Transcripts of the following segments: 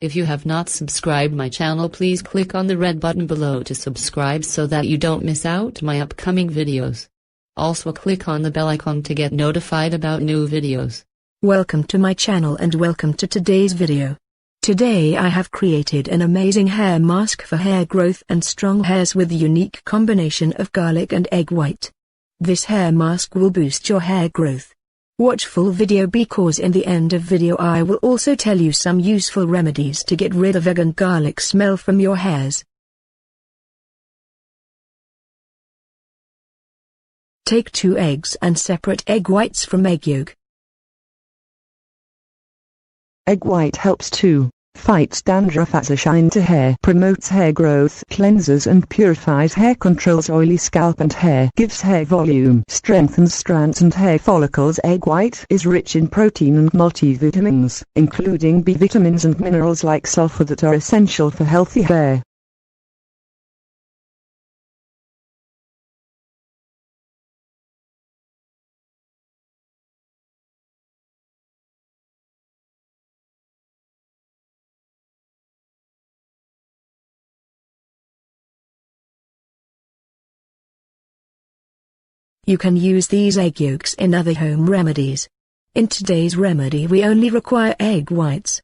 If you have not subscribed my channel, please click on the red button below to subscribe so that you don't miss out my upcoming videos. Also click on the bell icon to get notified about new videos. Welcome to my channel and welcome to today's video. Today I have created an amazing hair mask for hair growth and strong hairs with a unique combination of garlic and egg white. This hair mask will boost your hair growth. Watch full video because in the end of video I will also tell you some useful remedies to get rid of egg and garlic smell from your hairs. Take 2 eggs and separate egg whites from egg yolk. Egg white helps to fights dandruff, adds a shine to hair, promotes hair growth, cleanses and purifies hair, controls oily scalp and hair, gives hair volume, strengthens strands and hair follicles. Egg white is rich in protein and multivitamins, including B vitamins and minerals like sulfur that are essential for healthy hair. You can use these egg yolks in other home remedies. In today's remedy we only require egg whites.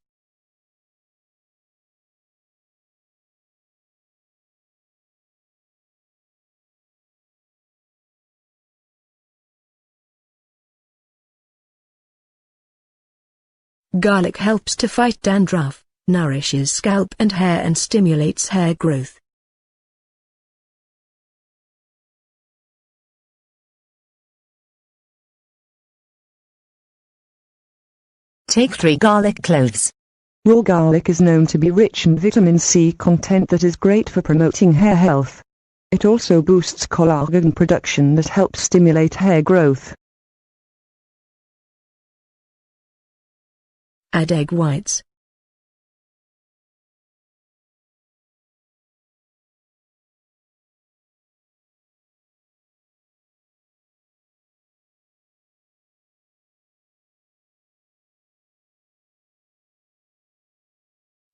Garlic helps to fight dandruff, nourishes scalp and hair and stimulates hair growth. Take 3 garlic cloves. Raw garlic is known to be rich in vitamin C content that is great for promoting hair health. It also boosts collagen production that helps stimulate hair growth. Add egg whites.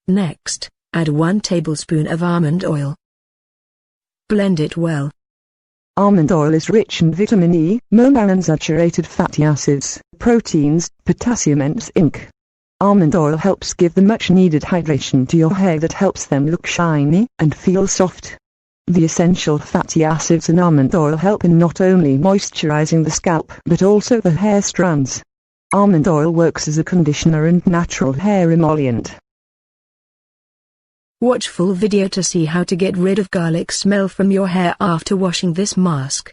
Next, add 1 tablespoon of almond oil. Blend it well. Almond oil is rich in vitamin E, monounsaturated fatty acids, proteins, potassium and zinc. Almond oil helps give the much-needed hydration to your hair that helps them look shiny and feel soft. The essential fatty acids in almond oil help in not only moisturizing the scalp but also the hair strands. Almond oil works as a conditioner and natural hair emollient. Watch full video to see how to get rid of garlic smell from your hair after washing this mask.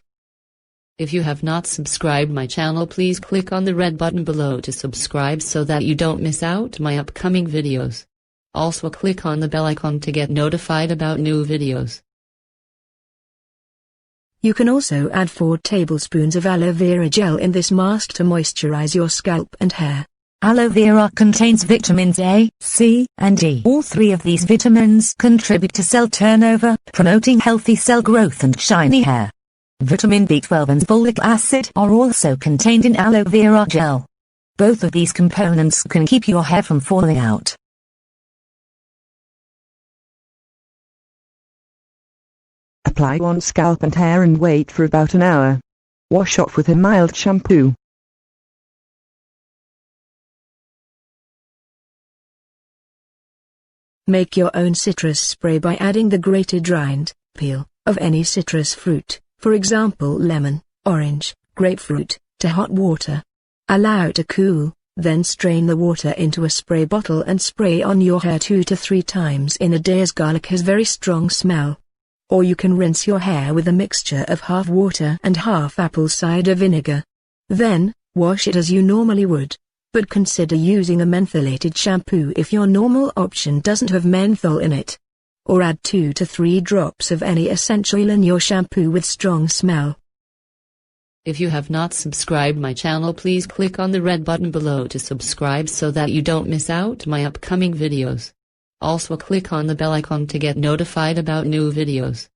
If you have not subscribed my channel, please click on the red button below to subscribe so that you don't miss out my upcoming videos. Also click on the bell icon to get notified about new videos. You can also add 4 tablespoons of aloe vera gel in this mask to moisturize your scalp and hair. Aloe vera contains vitamins A, C, and E. All 3 of these vitamins contribute to cell turnover, promoting healthy cell growth and shiny hair. Vitamin B12 and folic acid are also contained in aloe vera gel. Both of these components can keep your hair from falling out. Apply on scalp and hair and wait for about an hour. Wash off with a mild shampoo. Make your own citrus spray by adding the grated rind, peel, of any citrus fruit, for example lemon, orange, grapefruit, to hot water. Allow it to cool, then strain the water into a spray bottle and spray on your hair 2 to 3 times in a day as garlic has very strong smell. Or you can rinse your hair with a mixture of half water and half apple cider vinegar. Then, wash it as you normally would. But consider using a mentholated shampoo if your normal option doesn't have menthol in it. Or add 2 to 3 drops of any essential oil in your shampoo with strong smell. If you have not subscribed my channel, please click on the red button below to subscribe so that you don't miss out my upcoming videos. Also click on the bell icon to get notified about new videos.